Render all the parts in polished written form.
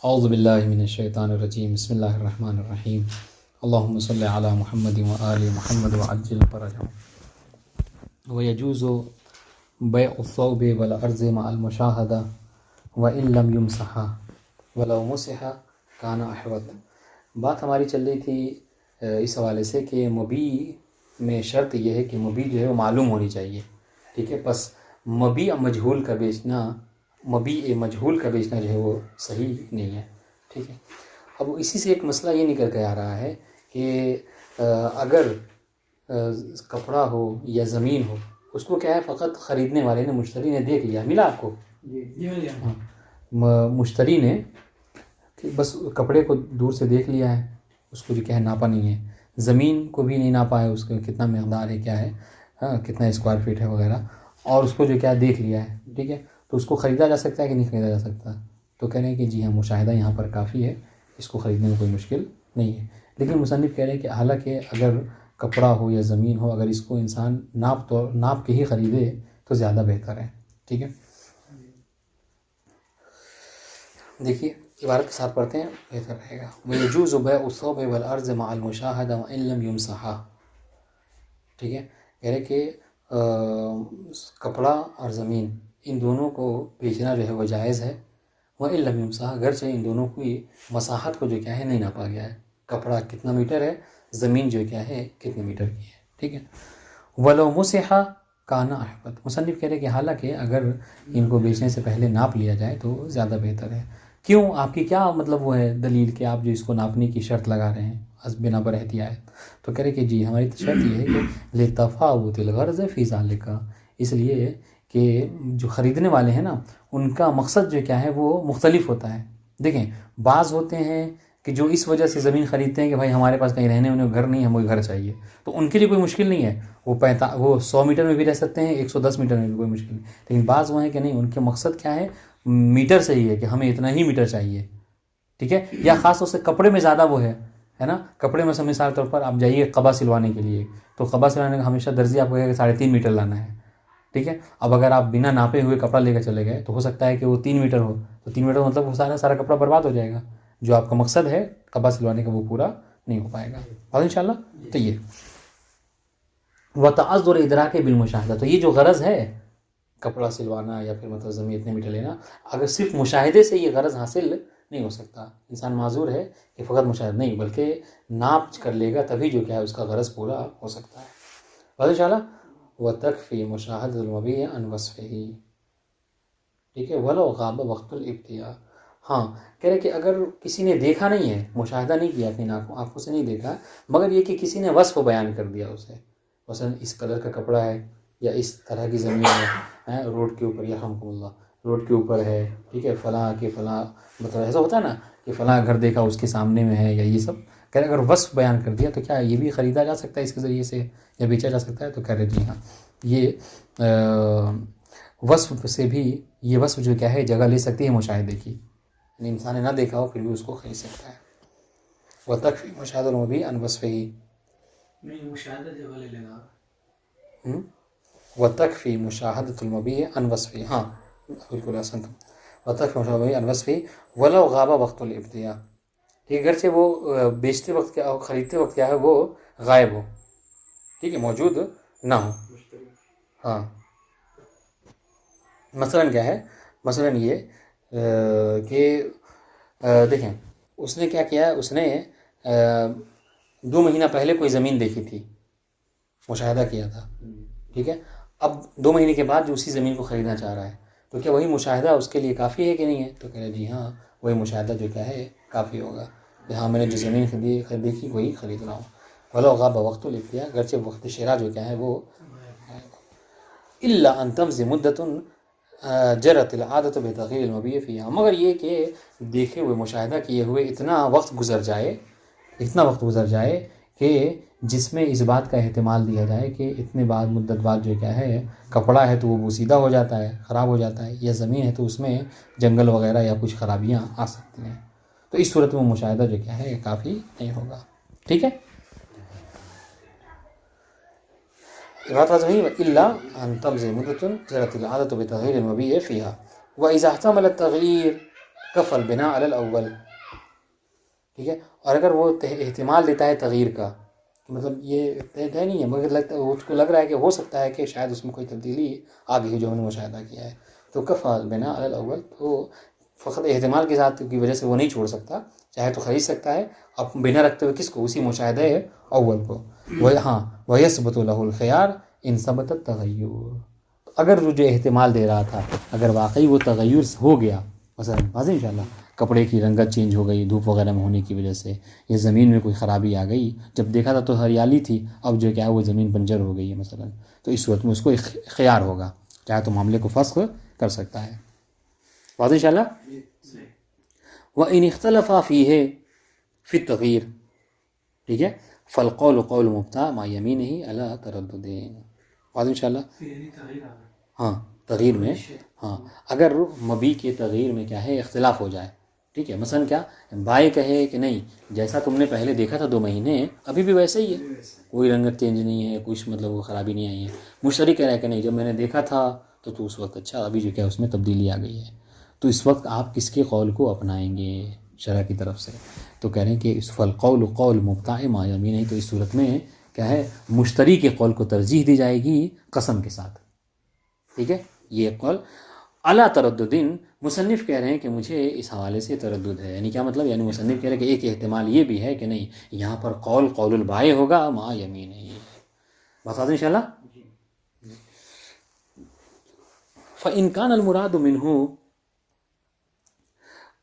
اعوذ باللہ من الشیطان الرجیم بسم اللہ الرحمن الرحیم اللہم صلی علی محمد و آل محمد وعجل فرجهم ویجوز بیع الثوب والارض مع المشاہدہ وان لم یمسحا ولو مسحا کان احوط۔ بات ہماری چل رہی تھی اس حوالے سے کہ مبیع میں شرط یہ ہے کہ مبیع جو ہے وہ معلوم ہونی چاہیے، ٹھیک ہے۔ پس مبیع مجہول کا بیچنا جو ہے وہ صحیح نہیں ہے، ٹھیک ہے۔ اب اسی سے ایک مسئلہ یہ نکل کے آ رہا ہے کہ اگر کپڑا ہو یا زمین ہو، اس کو کیا ہے فقط خریدنے والے نے، مشتری نے دیکھ لیا، ملا آپ کو؟ مشتری نے بس کپڑے کو دور سے دیکھ لیا ہے، اس کو جو کیا ہے ناپا نہیں ہے، زمین کو بھی نہیں ناپا ہے، اس کا کتنا مقدار ہے، کیا ہے، کتنا اسکوائر فٹ ہے وغیرہ، اور اس کو جو کیا دیکھ لیا ہے، ٹھیک ہے۔ تو اس کو خریدا جا سکتا ہے کہ نہیں خریدا جا سکتا؟ تو کہہ رہے ہیں کہ جی ہاں، مشاہدہ یہاں پر کافی ہے، اس کو خریدنے میں کوئی مشکل نہیں ہے۔ لیکن مصنف کہہ رہے ہیں کہ حالانکہ اگر کپڑا ہو یا زمین ہو، اگر اس کو انسان ناپ کے ہی خریدے تو زیادہ بہتر ہے، ٹھیک ہے۔ دیکھیے عبارت کے ساتھ پڑھتے ہیں، بہتر رہے گا۔ وَيَجُوزُ بَيْعُ الثَّوْبِ وَالْأَرْضِ مَعَ الْمُشَاهَدَةِ وَإِن لَمْ يُمْسَحَا، ٹھیک ہے۔ کہہ رہے کہ کپڑا اور زمین ان دونوں کو بیچنا جو ہے وہ جائز ہے، وَإِن لَمْ يُمْسَحَا، اگرچہ ان دونوں کی مساحت کو جو کیا ہے نہیں ناپا گیا ہے، کپڑا کتنا میٹر ہے، زمین جو کیا ہے کتنے میٹر کی ہے، ٹھیک ہے۔ وَلَوْ مُسِحَا کَانَ أَحْوَطَ، مصنف کہہ رہے کہ حالانکہ اگر ان کو بیچنے سے پہلے ناپ لیا جائے تو زیادہ بہتر ہے۔ کیوں؟ آپ کی کیا مطلب وہ ہے دلیل کہ آپ جو اس کو ناپنے کی شرط لگا رہے ہیں بنا بر احتیاط؟ تو کہہ رہے کہ جی ہماری شرط یہ ہے کہ لِتَفَاوُتِ الْغَرْضِ فِي ذَلِكَ، اس لیے کہ جو خریدنے والے ہیں نا، ان کا مقصد جو کیا ہے وہ مختلف ہوتا ہے۔ دیکھیں بعض ہوتے ہیں کہ جو اس وجہ سے زمین خریدتے ہیں کہ بھائی ہمارے پاس کہیں رہنے انہیں گھر نہیں، ہمیں گھر چاہیے، تو ان کے لیے کوئی مشکل نہیں ہے، وہ 100 میٹر میں بھی رہ سکتے ہیں، 110 میٹر میں بھی کوئی مشکل نہیں۔ لیکن بعض وہ ہیں کہ نہیں، ان کے مقصد کیا ہے، میٹر سے ہی ہے کہ ہمیں اتنا ہی میٹر چاہیے، ٹھیک ہے۔ یا خاص طور سے کپڑے میں زیادہ وہ ہے نا، کپڑے میں مثال طور پر آپ جائیے قبا سلوانے کے لیے، تو قبا سلوانے کا ہمیشہ درزی آپ کو کہے کہ 3.5 میٹر لانا ہے، ٹھیک ہے۔ اب اگر آپ بنا ناپے ہوئے کپڑا لے کر چلے گئے تو ہو سکتا ہے کہ وہ 3 میٹر ہو، تو 3 میٹر مطلب وہ سارا کپڑا برباد ہو جائے گا، جو آپ کا مقصد ہے قبا سلوانے کا وہ پورا نہیں ہو پائے گا، اور انشاءاللہ تو یہ وَتَعَذُّرِ إِدْرَاكِ بِالْمُشَاهَدَةِ، تو یہ جو غرض ہے کپڑا سلوانا یا پھر مطلب زمین اتنے میٹر لینا، اگر صرف مشاہدے سے یہ غرض حاصل نہیں ہو سکتا، انسان معذور ہے کہ فقط مشاہدہ نہیں، بلکہ ناپ کر لے گا تبھی جو کیا ہے اس کا غرض پورا ہو سکتا ہے، بس انشاءاللہ۔ وَتَكْفِي مُشَاهَدَةُ الْمَبِيعِ عَنْ وَصْفِهِ، ٹھیک ہے۔ وَلَوْ غَابَ وَقْتُ الْإِبْتِيَاءِ، ہاں کہہ رہے کہ اگر کسی نے دیکھا نہیں ہے، مشاہدہ نہیں کیا، اپنی آنکھوں سے نہیں دیکھا، مگر یہ کہ کسی نے وصف بیان کر دیا اسے، مثلا اس کلر کا کپڑا ہے یا اس طرح کی زمین ہے، روڈ کے اوپر، یرحمکم اللہ، روڈ کے اوپر ہے، ٹھیک ہے، فلاں کے فلاں، مطلب ایسا ہوتا ہے نا کہ فلاں گھر دیکھا اس کے سامنے میں ہے، یا یہ سب کہہ رہے اگر وصف بیان کر دیا تو کیا یہ بھی خریدا جا سکتا ہے اس کے ذریعے سے یا بیچا جا سکتا ہے؟ تو کہہ رہے جی ہاں، یہ وصف سے بھی، یہ وصف جو کیا ہے جگہ لے سکتی ہے مشاہدے کی، یعنی انسان نے نہ دیکھا ہو پھر بھی اس کو خرید سکتا ہے۔ وَتَكْفِي مُشَاهَدَةُ الْمَبِيعِ عَنْ وَصْفِهِ، نہیں مشاہدہ جگہ لے لینا، وَتَكْفِي مُشَاهَدَةُ الْمَبِيعِ عَنْ وَصْفِهِ، ہاں بالکل احسنتم، وَتَكْفِي مُشَاهَدَةُ الْمَبِيعِ عَنْ وَصْفِهِ وَلَوْ غَابَ وَقْتُ الْإِبْتِيَاءِ، ٹھیک ہے، اگرچہ وہ بیچتے وقت کیا ہو، خریدتے وقت کیا ہے وہ غائب ہو، ٹھیک ہے، موجود نہ ہو، ہاں۔ مثلا کیا ہے، مثلا یہ کہ دیکھیں اس نے کیا کیا، اس نے 2 مہینہ پہلے کوئی زمین دیکھی تھی، مشاہدہ کیا تھا، ٹھیک ہے، اب 2 مہینے کے بعد جو اسی زمین کو خریدنا چاہ رہا ہے، تو کیا وہی مشاہدہ اس کے لیے کافی ہے کہ نہیں ہے؟ تو کہہ رہے جی ہاں، وہی مشاہدہ جو کیا ہے کافی ہوگا، ہاں میں نے جو زمین دیکھی وہی خرید رہا ہوں۔ وَلَوْ غَابَ وَقْتُ الْإِبْتِيَاءِ، اگرچہ وقت شراء جو کیا ہے وہ إِلَّا أَن تَمْضِيَ مُدَّةٌ جرت العادت بتغیر المبیع فیہا، مگر یہ کہ دیکھے ہوئے، مشاہدہ کیے ہوئے اتنا وقت گزر جائے کہ جس میں اس بات کا احتمال دیا جائے کہ اتنے بعد مدت بعد جو کیا ہے کپڑا ہے تو وہ بوسیدہ ہو جاتا ہے، خراب ہو جاتا ہے، یا زمین ہے تو اس میں جنگل وغیرہ یا کچھ خرابیاں آ سکتی ہیں، تو اس صورت میں مشاہدہ جو کیا ہے کافی نہیں ہوگا، ٹھیک ہے۔ بات واضح ہوئی، إِلَّا أَن تَمْضِيَ مُدَّةٌ جَرَتِ الْعَادَةُ بِتَغْيِيرِ الْمَبِيعِ فِيهَا وَإِذَا احْتَمَلَ التَّغْيِيرَ کف البناء علی الاول. ٹھیک ہے. اور اگر وہ احتمال دیتا ہے تغیر کا، مطلب یہ طے نہیں ہے مگر لگتا ہے اس کو لگ رہا ہے کہ ہو سکتا ہے کہ شاید اس میں کوئی تبدیلی آ گئی ہے جو ہم نے مشاہدہ کیا ہے، تو کفى البناء علی الاول، تو فقط احتمال کے ساتھ کی وجہ سے وہ نہیں چھوڑ سکتا، چاہے تو خرید سکتا ہے اب بنا رکھتے ہوئے کس کو، اسی مشاہدہ اول کو. ہاں وَيَثْبُتُ لَهُ الْخِيَارُ إِنْ ثَبَتَ التَّغَيُّرُ. اگر وہ جو احتمال دے رہا تھا اگر واقعی وہ تغیر ہو گیا، مثلا واضح انشاءاللہ کپڑے کی رنگت چینج ہو گئی دھوپ وغیرہ میں ہونے کی وجہ سے، یا زمین میں کوئی خرابی آ گئی، جب دیکھا تھا تو ہریالی تھی، اب جو کیا ہے وہ زمین بنجر ہو گئی ہے مثلا، تو اس صورت میں اس کو خیار ہوگا، چاہے تو معاملے کو فسخ کر سکتا ہے. واضح انشاءاللہ. وَإِنِ اخْتَلَفَا فِيهِ فِي التَّغْيِيرِ. ٹھیک ہے. فَالْقَوْلُ قَوْلُ مُبْتَاعٍ مَعَ يَمِينِهِ عَلَى تَرَدُّدٍ. واضح انشاءاللہ. ہاں تغیر میں، ہاں اگر مبی کے تغیر میں کیا ہے اختلاف ہو جائے. ٹھیک ہے. مثلا کیا بائیں کہے کہ نہیں جیسا تم نے پہلے دیکھا تھا 2 مہینے ابھی بھی ویسا ہی ہے، کوئی رنگت چینج نہیں ہے، کچھ مطلب وہ خرابی نہیں آئی ہے. مشتری کہہ رہا ہے کہ نہیں جب میں نے دیکھا تھا تو اس وقت اچھا، ابھی جو کیا اس میں تبدیلی آ گئی ہے. تو اس وقت آپ کس کے قول کو اپنائیں گے شرع کی طرف سے؟ تو کہہ رہے ہیں کہ اس فالقول قول مبتاع ما یمینہ، تو اس صورت میں کیا ہے مشتری کے قول کو ترجیح دی جائے گی قسم کے ساتھ. ٹھیک ہے. یہ قول علی ترددن، مصنف کہہ رہے ہیں کہ مجھے اس حوالے سے تردد ہے. یعنی کیا مطلب؟ یعنی مصنف کہہ رہے ہیں کہ ایک احتمال یہ بھی ہے کہ نہیں یہاں پر قول قول البائع ہوگا ما یمین ہے. بتا دیں انشاءاللہ. فَإِنْ كَانَ الْمُرَادُ مِنْهُ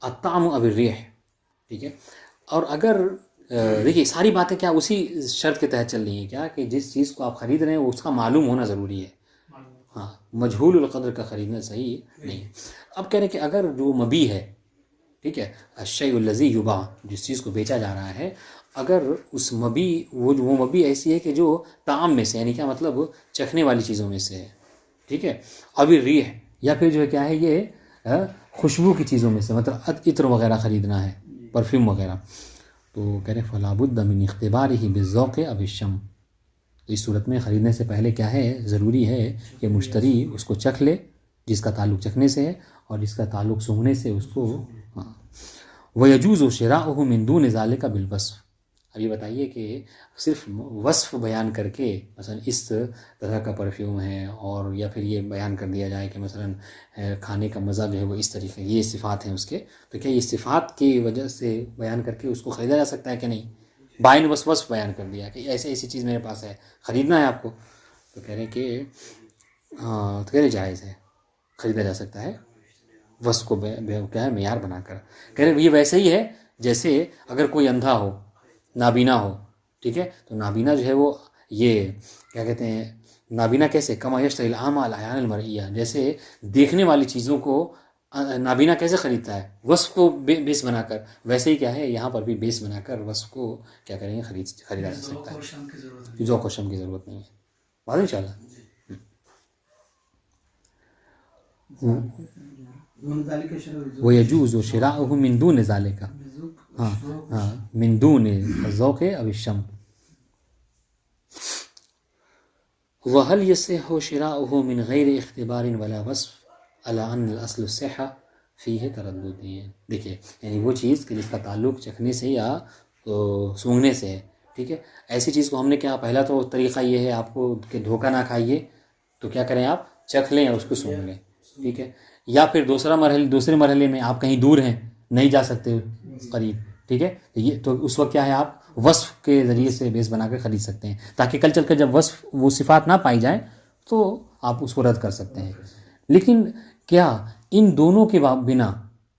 الطَّعْمُ أَوِ الرِّيحُ. ٹھیک ہے. اور اگر دیکھیے ساری باتیں کیا اسی شرط کے تحت چل رہی ہیں کیا کہ جس چیز کو آپ خرید رہے ہیں اس کا معلوم ہونا ضروری ہے. ہاں مجہول القدر کا خریدنا صحیح نہیں. اب کہہ رہے ہیں کہ اگر جو مبی ہے، ٹھیک ہے، الشیء الذی یباع، جس چیز کو بیچا جا رہا ہے، اگر اس مبی وہ مبی ایسی ہے کہ جو طعام میں سے، یعنی کیا مطلب چکھنے والی چیزوں میں سے ہے، ٹھیک ہے، ابھی ریح، یا پھر جو ہے کیا ہے یہ خوشبو کی چیزوں میں سے، مطلب عطر وغیرہ خریدنا ہے، پرفیوم وغیرہ، تو کہہ رہے فلا بد من اختبارہ بالذوق او الشم. تو اس صورت میں خریدنے سے پہلے کیا ہے ضروری ہے کہ مشتری اس کو چکھ لے، جس کا تعلق چکھنے سے ہے، اور جس کا تعلق سونگھنے سے اس کو. ہاں. وَيَجُوزُ شِرَاؤُهُ مِن دُونِ ذَلِكَ بِالْوَصْفِ. اب یہ بتائیے کہ صرف وصف بیان کر کے مثلا اس طرح کا پرفیوم ہے، اور یا پھر یہ بیان کر دیا جائے کہ مثلا کھانے کا مزہ جو ہے وہ اس طریقے یہ صفات ہیں اس کے، تو کیا یہ صفات کی وجہ سے بیان کر کے اس کو خریدا جا سکتا ہے کہ نہیں؟ بائن بس وصف بیان کر دیا کہ ایسے ایسی چیز میرے پاس ہے، خریدنا ہے آپ کو، تو کہہ رہے ہیں کہ ہاں تو کہہ رہے جائز ہے، خریدا جا سکتا ہے وصف کو کیا ہے معیار بنا کر. کہہ رہے یہ ویسے ہی ہے جیسے اگر کوئی اندھا ہو، نابینا ہو، ٹھیک ہے، تو نابینا جو ہے وہ یہ کیا کہتے ہیں، نابینا کیسے کما یشتری الاعمی العیان المرئیہ، جیسے دیکھنے والی چیزوں کو نابینا کیسے خریدتا ہے وصف کو بیس بنا کر، ویسے ہی کیا ہے یہاں پر بھی بیس بنا کر وصف کو کیا کریں گے خریدا جا سکتا ہے. ذوق و شم کی ضرورت نہیں ہے. بات ان شاء اللہ. وَيَجُوزُ شِرَاؤُهُ مِن دُونِ ذَلِكَ، ہاں من دون الذوق او الشم. وَهَلْ يَصِحُّ شِرَاؤُهُ مِن غَيْرِ اخْتِبَارٍ وَلَا وَصْفٍ عَلَى أَنَّ الْأَصْلُ الصِّحَّةُ فِيهِ تَرَدُّدٌ. دیکھیے یعنی وہ چیز کہ جس کا تعلق چکھنے سے یا سونگھنے سے ہے، ٹھیک ہے، ایسی چیز کو ہم نے کیا پہلا تو طریقہ یہ ہے آپ کو کہ دھوکہ نہ کھائیے، تو کیا کریں آپ چکھ لیں اور اس کو سونگھ لیں، ٹھیک ہے، یا پھر دوسرے مرحلے میں آپ کہیں دور ہیں نہیں جا سکتے قریب، ٹھیک ہے، یہ تو اس وقت کیا ہے آپ وصف کے ذریعے سے بیس بنا کر خرید سکتے ہیں، تاکہ کل چل کر جب وصف وہ صفات نہ پائی جائیں تو آپ اس کو رد کر سکتے ہیں. لیکن کیا ان دونوں کے بنا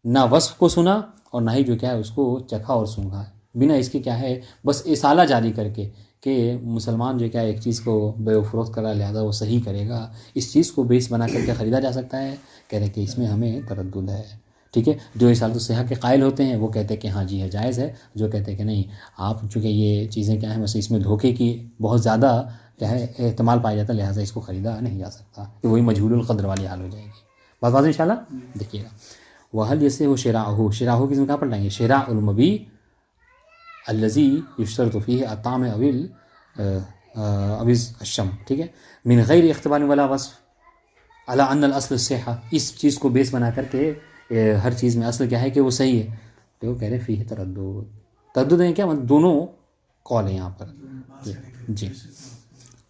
نہ وصف کو سنا اور نہ ہی جو کیا ہے اس کو چکھا اور سونگھا، بنا اس کے کیا ہے بس اصالہ جاری کر کے کہ مسلمان جو کیا ایک چیز کو بے و فروخت کرا لہذا وہ صحیح کرے گا، اس چیز کو بیس بنا کر کے خریدا جا سکتا ہے. کہہ رہے کہ اس میں ہمیں تردد ہے. ٹھیک ہے، جو اصالۃ الصحہ کے قائل ہوتے ہیں وہ کہتے ہیں کہ ہاں جی ہے جائز ہے، جو کہتے ہیں کہ نہیں آپ چونکہ یہ چیزیں کیا ہیں بس اس میں دھوکے کی بہت زیادہ کیا ہے احتمال پایا جاتا ہے لہٰذا اس کو خریدا نہیں جا سکتا، کہ وہی مجہول القدر والی حال ہو جائے گی. بات واضح انشاءاللہ. دیکھیے گا وَهَلْ يَصِحُّ شِرَاؤُهُ، شراء کی کہاں پڑھ لیں گے، شراء المبی الذی یشترط فیہ الطعم او الشم، ٹھیک ہے، من غیر اختبار ولا وصف علی ان الاصل الصحہ، اس چیز کو بیس بنا کر کے ہر چیز میں اصل کیا ہے کہ وہ صحیح ہے. تو وہ کہہ رہے فی تردد ہے کیا مطلب دونوں قول ہیں یہاں پر. جی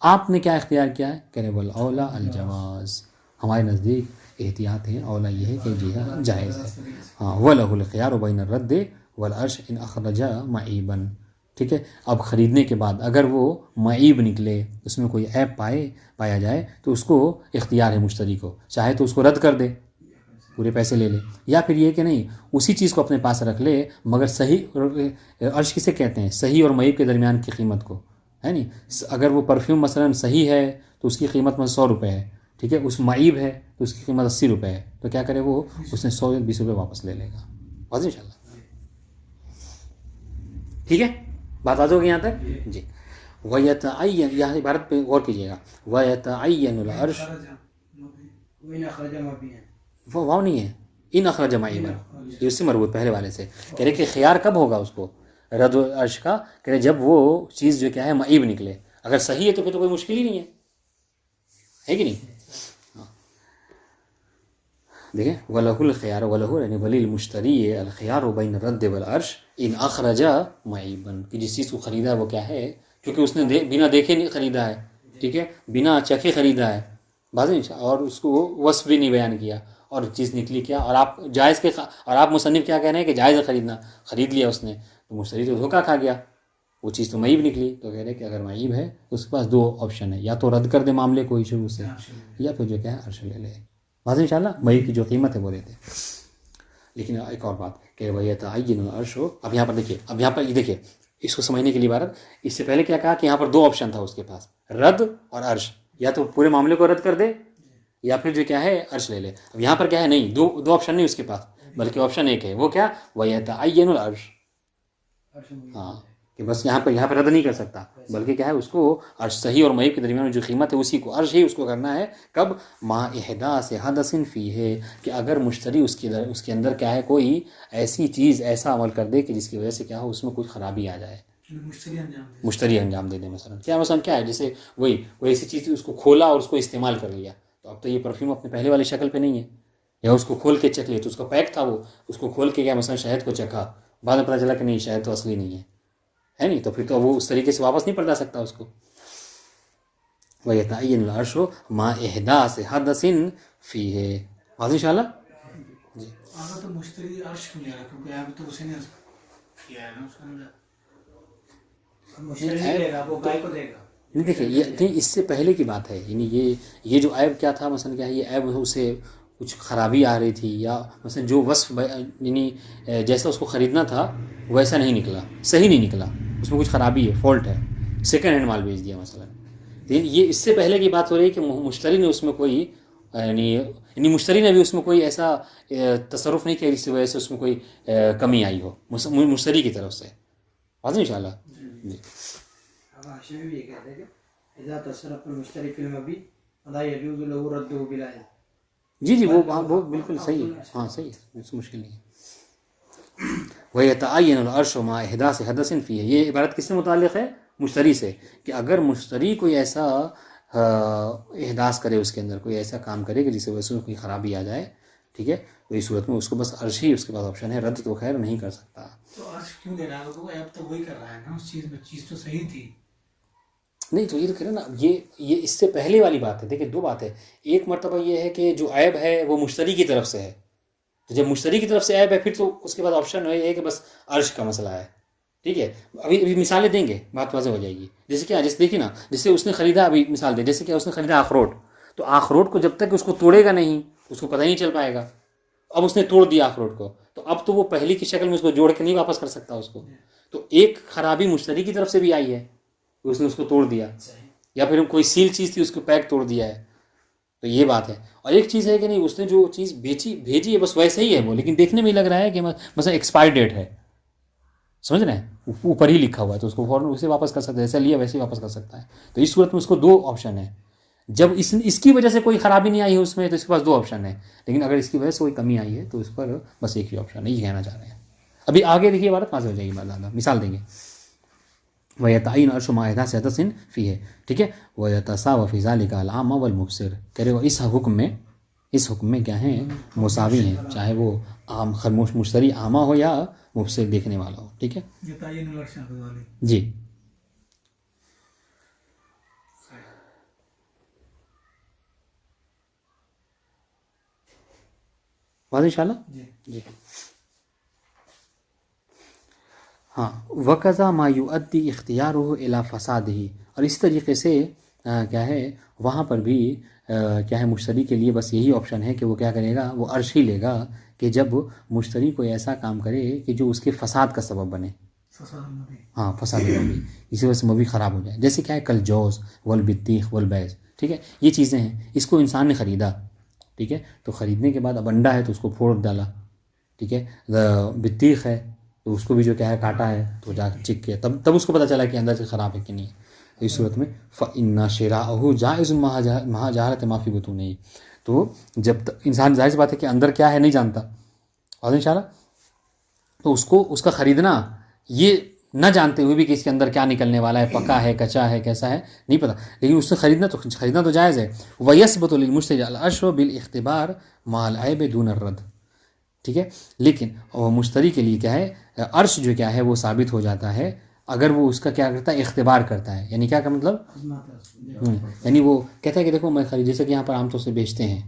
آپ نے کیا اختیار کیا ہے؟ کہہ رہے والاولا الجواز، ہمارے نزدیک احتیاط ہے، اولا یہ ہے کہ جی ہاں جائز ہے. ہاں وَلَهُ الْخِيَارُ بَيْنَ الرَّدِّ وَالْعَرْشِ إِنْ أَخْرَجَ مَعِيبًا. ٹھیک ہے، اب خریدنے کے بعد اگر وہ معیب نکلے، اس میں کوئی عیب پایا جائے تو اس کو اختیار ہے مشتری کو، چاہے تو اس کو رد کر دے، پورے پیسے لے لے، یا پھر یہ کہ نہیں اسی چیز کو اپنے پاس رکھ لے مگر صحیح. عرش کسے کہتے ہیں؟ صحیح اور معیب کے درمیان کی قیمت کو، ہے نہیں. اگر وہ پرفیوم مثلا صحیح ہے تو اس کی قیمت میں 100 روپے ہے، ٹھیک ہے، اس معیب ہے تو اس کی قیمت 80 روپے ہے، تو کیا کرے وہ؟ اس نے 100 یا 20 روپے واپس لے لے گا. واضح انشاءاللہ. ٹھیک ہے، بات آ ہوگی یہاں تک. جی وَيَتَعَيَّنُ، یہاں عبارت پہ غور کیجیے گا. وَيَتَعَيَّنُ الْعَرْشُ، وہ واو نہیں ہے، ان اخرج معیبا، یہ اس سے مربوط پہلے والے سے. کہہ رہے کہ خیار کب ہوگا اس کو رد عرش کا؟ کہہ رہے جب وہ چیز جو کیا ہے معیب نکلے. اگر صحیح ہے تو پھر تو کوئی مشکل ہی نہیں ہے کہ نہیں. دیکھیں وَلَهُ الْخِيَارُ وَلَهُ یعنی ولی المشتری الخیار بین الرد والعرش ان اخرج معیبا، کہ جس چیز کو خریدا ہے وہ کیا ہے، کیونکہ اس نے بنا دیکھے نہیں خریدا ہے، ٹھیک ہے، بنا چکھے خریدا ہے بازی، اور اس کو وصف بھی نہیں بیان کیا اور چیز نکلی کیا، اور آپ جائز کے اور آپ مصنف کیا کہہ رہے ہیں کہ جائز ہے خریدنا، خرید لیا اس نے تو مشتری تو دھوکہ کھا گیا، وہ چیز تو معیب نکلی. تو کہہ رہے کہ اگر معیب ہے تو اس کے پاس 2 آپشن ہے، یا تو رد کر دے معاملے کو ہی شروع سے، یا پھر جو کیا ہے عرش لے لے. واضح انشاءاللہ. معیب کی جو قیمت ہے وہ دیتے. لیکن ایک اور بات کہ وَيَتَعَيَّنُ الْعَرْشُ، اب یہاں پر دیکھیے، اب یہاں پر یہ دیکھیے اس کو سمجھنے کے لیے عبارت، اس سے پہلے کیا کہا کہ یہاں پر 2 آپشن تھا اس کے پاس، رد اور عرش، یا تو پورے معاملے کو رد کر دے یا پھر جو کیا ہے عرش لے لے. اب یہاں پر کیا ہے، نہیں، دو آپشن نہیں اس کے پاس، بلکہ آپشن ایک ہے، وہ کیا وَيَتَعَيَّنُ الْعَرْشُ. ہاں کہ بس یہاں پر رد نہیں کر سکتا، بلکہ کیا ہے اس کو عرش صحیح اور معیب کے درمیان جو قیمت ہے اسی کو عرش ہی اس کو کرنا ہے. کب؟ مع احداث حدث فیہ، کہ اگر مشتری اس کے اندر کیا ہے کوئی ایسی چیز ایسا عمل کر دے کہ جس کی وجہ سے کیا ہو اس میں کوئی خرابی آ جائے، مشتری انجام دے دے. مثلا کیا ہے، جیسے وہی ایسی چیز اس کو کھولا اور اس کو استعمال کر لیا، تو اب تو یہ پرفیوم اپنے پہلے والی شکل پہ نہیں ہے، یا اس کو کھول کے چکھ لیا، تو اس کا پیک تھا، وہ اس کو کھول کے کیا مثلا شہد کو چکھا، بعد میں پتہ چلا کہ نہیں شہد تو اصلی نہیں ہے نہیں، تو پھر تو وہ اس طریقے سے واپس نہیں پلٹا سکتا اس کو. وَيَتَعَيَّنُ الْعَرْشُ مَعَ إِحْدَاثِ حَدَثٍ فِيهِ. واضح انشاءاللہ. جی آگا تو مشتری عرش کیوں لے رہا، کیونکہ اب تو اسے نے کیا ہے نا اس کے اندر، مشتری نہیں لے رہا، وہ گائے کو دے گا. نہیں دیکھیں یہ اس سے پہلے کی بات ہے، یعنی یہ جو عیب کیا تھا مثلا کیا ہے، یہ عیب اسے کچھ خرابی آ رہی تھی، یا مثلا جو وصف یعنی جیسا اس کو خریدنا تھا ویسا نہیں نکلا، صحیح نہیں نکلا، اس میں کچھ خرابی ہے، فالٹ ہے، سیکنڈ ہینڈ مال بیچ دیا مثلا. لیکن یہ اس سے پہلے کی بات ہو رہی ہے کہ مشتری نے اس میں کوئی یعنی مشتری نے بھی اس میں کوئی ایسا تصرف نہیں کیا جس کی وجہ سے اس میں کوئی کمی آئی ہو مشتری کی طرف سے. واضح انشاءاللہ. جی اب حاشیے میں بھی یہ کہتے ہیں کہ اذا تصرف المشتری فی المبیع فلا یجوز له رده بلا علم. جی وہ بالکل صحیح ہے، ہاں صحیح ہے، اس میں مشکل نہیں ہے. وَيَتَعَيَّنُ الْعَرْشُ مَعَ إِحْدَاثِ حَدَثٍ فِيهِ، یہ عبارت کس سے متعلق ہے؟ مشتری سے، کہ اگر مشتری کوئی ایسا احداث کرے، اس کے اندر کوئی ایسا کام کرے کہ جس سے وجہ سے کوئی خرابی آ جائے، ٹھیک ہے، تو اس صورت میں اس کو بس عرش ہی اس کے بعد آپشن ہے، رد تو خیر نہیں کر سکتا. تو عرش کیوں دے رہا ہے، وہ اب تو وہی کر رہا ہے نا اس چیز میں، چیز تو صحیح تھی. نہیں تو یہ تو کہہ رہے نا، یہ اس سے پہلے والی بات ہے. دیکھیں 2 بات ہے، ایک مرتبہ یہ ہے کہ جو عیب ہے وہ مشتری کی طرف سے ہے، تو جب مشتری کی طرف سے عیب ہے پھر تو اس کے بعد آپشن یہ ہے کہ بس عرش کا مسئلہ ہے. ٹھیک ہے، ابھی مثالیں دیں گے، بات واضح ہو جائے گی. جیسے کیا، جیسے دیکھیے نا، جیسے اس نے خریدا، ابھی مثال دیں، جیسے کیا اس نے خریدا اخروٹ، تو اخروٹ کو جب تک اس کو توڑے گا نہیں اس کو پتہ نہیں چل پائے گا. اب اس نے توڑ دیا اخروٹ کو، تو اب تو وہ پہلی کی شکل میں اس کو جوڑ کے نہیں واپس کر سکتا اس کو. تو ایک خرابی مشتری کی طرف سے بھی آئی ہے، اس نے اس کو توڑ دیا، یا پھر کوئی سیل چیز تھی اس کو پیک توڑ دیا ہے، تو یہ بات ہے. اور ایک چیز ہے کہ نہیں، اس نے جو چیز بھیجی ہے بس ویسے ہی ہے وہ، لیکن دیکھنے میں لگ رہا ہے کہ مثلا ایکسپائر ڈیٹ ہے، سمجھ رہے ہیں، اوپر ہی لکھا ہوا ہے، تو اس کو فوراً اسے واپس کر سکتا ہے، جیسا لیا ویسے ہی واپس کر سکتا ہے. تو اس صورت میں اس کو 2 آپشن ہے. جب اس کی وجہ سے کوئی خرابی نہیں آئی ہے اس میں تو اس کے پاس 2 آپشن ہے، لیکن اگر اس کی وجہ سے کوئی کمی آئی ہے تو اس پر بس ایک ہی آپشن ہے. یہ کہنا چاہ رہے ہیں. ابھی آگے دیکھیے عبارت واضح ہو جائے گی، مثال دیں گے. وَيَتَعَيَّنُ الْعَرْشُ مَعَ إِحْدَاثِ حَدَثٍ فِيهِ، ٹھیک ہے. وَيَتَسَاوَى فِي ذَلِكَ الْعَامُ وَالْمُبْصِرُ، کہہ رہے ہو اس حکم میں، اس حکم میں کیا ہیں مساوی ہیں، چاہے وہ عام خرموش مشتری عامہ ہو یا مبصر دیکھنے والا ہو. ٹھیک ہے یہ تعین العرش نافذ والی. جی. واضح انشاءاللہ. جی ہاں. وقضا ما یؤدی اختیارہ الی فسادہ، اور اس طریقے سے کیا ہے وہاں پر بھی کیا ہے مشتری کے لیے بس یہی آپشن ہے کہ وہ کیا کرے گا، وہ عرش ہی لے گا کہ جب مشتری کوئی ایسا کام کرے کہ جو اس کے فساد کا سبب بنے. ہاں فساد مبی، اسی وجہ سے مبی خراب ہو جائے. جیسے کیا ہے کلجوز والبطیخ والبیض. ٹھیک ہے، یہ چیزیں ہیں، اس کو انسان نے خریدا. ٹھیک ہے، تو خریدنے کے بعد اب انڈا ہے تو اس کو پھوڑ ڈالا. ٹھیک ہے، بطیخ ہے تو اس کو بھی جو کیا ہے کاٹا ہے تو جا چک کے تب اس کو پتہ چلا کہ اندر سے خراب ہے کہ نہیں ہے. تو اس صورت میں فَإِنَّ شِرَاءَهُ جَائِزٌ مَعَ جَهَالَةِ مَا فِي بُطُونِهِ. تو جب انسان ظاہر سی بات ہے کہ اندر کیا ہے نہیں جانتا، اور انشاءاللہ تو اس کو اس کا خریدنا یہ نہ جانتے ہوئے بھی کہ اس کے اندر کیا نکلنے والا ہے، پکا ہے کچا ہے کیسا ہے نہیں پتہ، لیکن اس سے خریدنا تو جائز ہے. وَيَثْبُتُ لِلْمُشْتَرِي الْعَرْشُ بِالْاِخْتِبَارِ مَعَ الْعَيْبِ دُونَ الرَّدِّ. ٹھیک ہے، لیکن مشتری کے لیے کیا ہے عرش جو کیا ہے وہ ثابت ہو جاتا ہے اگر وہ اس کا کیا کرتا ہے اختبار کرتا ہے. یعنی کیا کا مطلب یعنی وہ کہتا ہے کہ دیکھو میں خرید، جیسے کہ یہاں پر عام طور سے بیچتے ہیں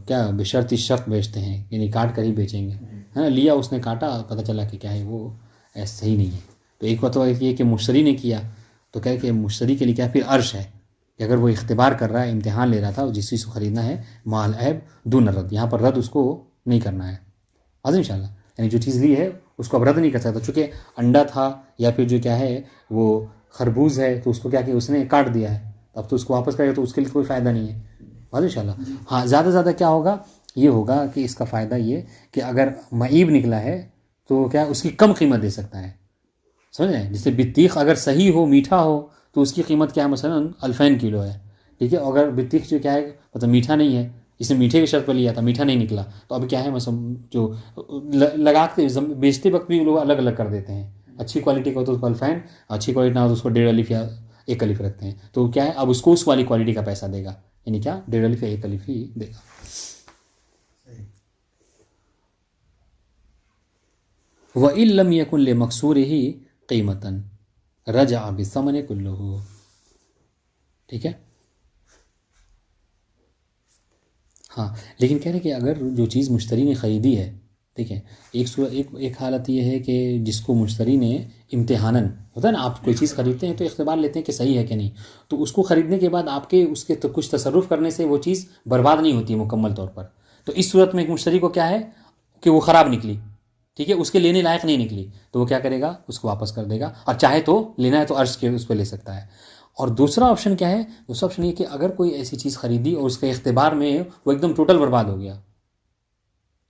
کیا بشرط شک بیچتے ہیں، یعنی کاٹ کر ہی بیچیں گے. لیا اس نے کاٹا، پتہ چلا کہ کیا ہے وہ ایسا صحیح نہیں ہے. تو ایک بات یہ کہ مشتری نے کیا تو کہہ کہ مشتری کے لیے کیا پھر عرش ہے کہ اگر وہ اختبار کر رہا ہے، امتحان لے رہا تھا جس چیز کو خریدنا ہے مال عیب دون رد، یہاں پر رد اس کو نہیں کرنا ہے. واضح انشاءاللہ، یعنی جو چیز لی ہے اس کو اب رد نہیں کر سکتا، چونکہ انڈا تھا یا پھر جو کیا ہے وہ خربوز ہے تو اس کو کیا کہ اس نے کاٹ دیا ہے، اب تو اس کو واپس کرے تو اس کے لیے کوئی فائدہ نہیں ہے. واضح انشاءاللہ. ہاں زیادہ سے زیادہ کیا ہوگا، یہ ہوگا کہ اس کا فائدہ یہ کہ اگر معیب نکلا ہے تو کیا اس کی کم قیمت دے سکتا ہے. سمجھ رہے ہیں، جیسے بطیخ اگر صحیح ہو میٹھا ہو تو اس کی قیمت کیا ہے مثلا 2000 کلو ہے. ٹھیک ہے، اگر بطیخ جو کیا ہے مطلب میٹھا نہیں ہے، اس نے میٹھے کی شرط پر لیا تھا میٹھا نہیں نکلا تو اب کیا ہے مثلا جو لگا کے بیچتے وقت بھی لوگ الگ الگ کر دیتے ہیں. اچھی کوالٹی کا ہو تو اس کو 2000، اچھی کوالٹی نہ ہو تو اس کو 1.5 الف یا 1 الف رکھتے ہیں. تو کیا ہے اب اس کو اس والی کوالٹی کا پیسہ دے گا، یعنی کیا 1.5 الف یا 1 الف ہی دے گا. وَإِن لَّمْ يَكُن لِّمَكْسُورِهِ قِيمَةً رَجَعَ بِالثَّمَنِ كُلُّهُ. ٹھیک ہے، ہاں لیکن کہہ رہے کہ اگر جو چیز مشتری نے خریدی ہے، ٹھیک ہے، ایک حالت یہ ہے کہ جس کو مشتری نے امتحاناً ہوتا ہے نا، آپ کوئی چیز خریدتے ہیں تو اختبار لیتے ہیں کہ صحیح ہے کہ نہیں، تو اس کو خریدنے کے بعد آپ کے اس کے تو کچھ تصرف کرنے سے وہ چیز برباد نہیں ہوتی مکمل طور پر. تو اس صورت میں ایک مشتری کو کیا ہے کہ وہ خراب نکلی، ٹھیک ہے، اس کے لینے لائق نہیں نکلی تو وہ کیا کرے گا، اس کو واپس کر دے گا، اور چاہے تو لینا ہے تو عرض کے اس پہ لے سکتا ہے. اور دوسرا آپشن کیا ہے، دوسرا آپشن یہ کہ اگر کوئی ایسی چیز خریدی اور اس کے اختبار میں وہ ایک دم ٹوٹل برباد ہو گیا،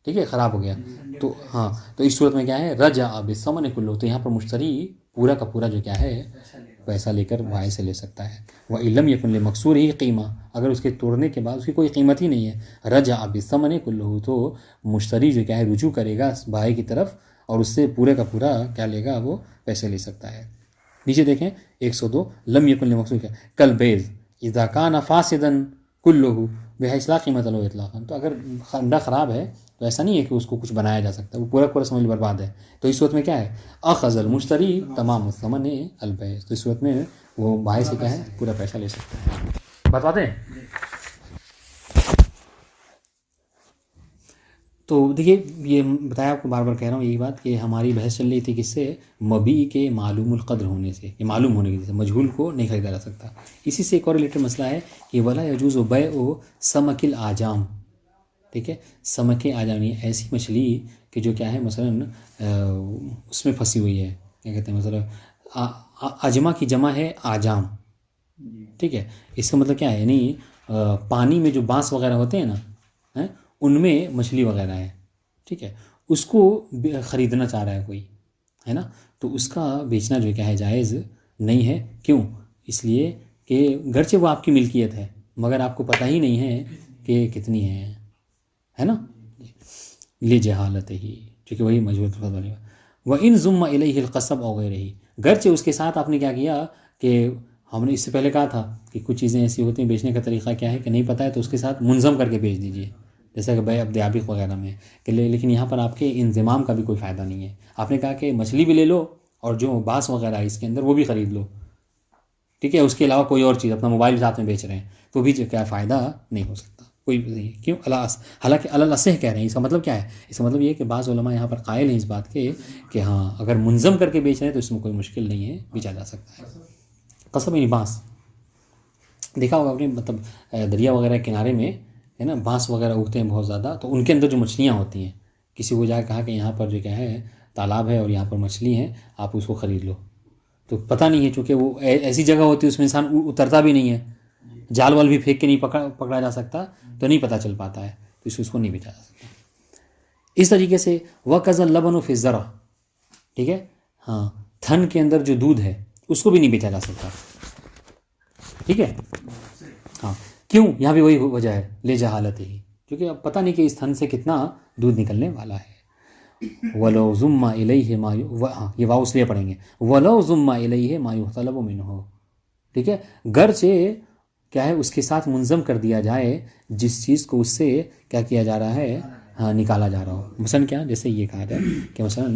ٹھیک ہے، خراب ہو گیا، تو ہاں تو اس صورت میں کیا ہے رجع بالثمن کلہ، تو یہاں پر مشتری پورا کا پورا جو کیا ہے پیسہ لے کر بھائی سے لے سکتا ہے. وَإِن لَّمْ يَكُن لِّمَكْسُورِهِ قِيمَةٌ، اگر اس کے توڑنے کے بعد اس کی کوئی قیمت ہی نہیں ہے، رجع بالثمن کلہ، تو مشتری جو کیا ہے رجوع کرے گا بھائی کی طرف اور اس سے پورے کا پورا کیا لے گا، وہ پیسے لے سکتا ہے. نیچے دیکھیں 102 لم یکن لمقصود کل بیز اذا کان فاسدا کلہ بحیث لا قیمت له اطلاقا. تو اگر انڈا خراب ہے تو ایسا نہیں ہے کہ اس کو کچھ بنایا جا سکتا، وہ پورا پورا سمجھ برباد ہے. تو اس صورت میں کیا ہے اخذ المشتری تمام الثمن البیع، تو اس صورت میں وہ بھائی سے کیا ہے پورا پیسہ لے سکتا ہے. بتاتے ہیں. تو دیکھیے یہ بتایا آپ کو، بار بار کہہ رہا ہوں یہی بات کہ ہماری بحث چل رہی تھی کس سے، مبی کے معلوم القدر ہونے سے، یہ معلوم ہونے کی وجہ سے مجہول کو نہیں خریدا جا سکتا. اسی سے ایک اور ریلیٹڈ مسئلہ ہے کہ ولا یجوز بیع سمک الاعجام. ٹھیک ہے، سمک اعجام یعنی ایسی مچھلی کہ جو کیا ہے مثلا اس میں پھنسی ہوئی ہے، کیا کہتے ہیں مثلا اجما کی جمع ہے اعجام. ٹھیک ہے، اس کا مطلب کیا ہے، یعنی پانی میں جو بانس وغیرہ ہوتے ہیں نا، ان میں مچھلی وغیرہ ہے، ٹھیک ہے، اس کو خریدنا چاہ رہا ہے کوئی، ہے نا، تو اس کا بیچنا جو کیا ہے جائز نہیں ہے. کیوں؟ اس لیے کہ گرچہ وہ آپ کی ملکیت ہے مگر آپ کو پتہ ہی نہیں ہے کہ کتنی ہے نا، لے جہالت ہی، چونکہ وہی مجہول بنے گا. وَإِن ضُمَّ إِلَيْهِ الْقَصَبُ أَوْ غَيْرِهِ، گرچہ اس کے ساتھ آپ نے کیا کیا کہ ہم نے اس سے پہلے کہا تھا کہ کچھ چیزیں ایسی ہوتی ہیں بیچنے کا طریقہ کیا ہے کہ نہیں پتہ ہے تو اس کے ساتھ منظم کر کے بیچ دیجیے، جیسا کہ بھائی اب دیابق وغیرہ میں کہ لیکن یہاں پر آپ کے انضمام کا بھی کوئی فائدہ نہیں ہے. آپ نے کہا کہ مچھلی بھی لے لو اور جو بانس وغیرہ ہے اس کے اندر وہ بھی خرید لو، ٹھیک ہے، اس کے علاوہ کوئی اور چیز، اپنا موبائل ساتھ میں بیچ رہے ہیں تو بھی کیا فائدہ نہیں ہو سکتا کوئی نہیں. کیوں؟ حالانکہ الاسح کہہ رہے ہیں. اس کا مطلب کیا ہے؟ اس کا مطلب یہ ہے کہ بعض علماء یہاں پر قائل ہیں اس بات کے کہ ہاں اگر منظم کر کے بیچ رہے ہیں تو اس میں کوئی مشکل نہیں ہے، بیچا جا سکتا ہے. قصب یعنی بانس، دیکھا ہوگا آپ نے، مطلب دریا وغیرہ کنارے میں ہے نا بانس وغیرہ اگتے ہیں بہت زیادہ، تو ان کے اندر جو مچھلیاں ہوتی ہیں، کسی کو جا کے کہا کہ یہاں پر جو کیا ہے تالاب ہے اور یہاں پر مچھلی ہیں، آپ اس کو خرید لو، تو پتہ نہیں ہے چونکہ وہ ایسی جگہ ہوتی ہے اس میں انسان اترتا بھی نہیں ہے، جال وال بھی پھینک کے نہیں پکڑا جا سکتا، تو نہیں پتہ چل پاتا ہے، تو اس کو نہیں بیچا جا سکتا. اس طریقے سے وَكَذَا اللَّبَنُ فِي الزَّرْعِ، ٹھیک ہے، ہاں تھن کے اندر جو دودھ ہے اس کو بھی نہیں بیچا جا سکتا، ٹھیک ہے. ہاں کیوں؟ یہاں بھی وہی وجہ ہے، لے جہالت ہی، کیونکہ اب پتہ نہیں کہ اس تھن سے کتنا دودھ نکلنے والا ہے. وَلَوْ ضُمَّ إِلَيْهِ مَا ہاں یہ واؤ اس لیے پڑھیں گے وَلَوْ ضُمَّ إِلَيْهِ مَا يُحْتَلَبُ مِنْهُ، ٹھیک ہے، گرچہ کیا ہے اس کے ساتھ منظم کر دیا جائے جس چیز کو اس سے کیا کیا جا رہا ہے، ہاں نکالا جا رہا ہو. مثلا کیا، جیسے یہ کہا جائے کہ مثلا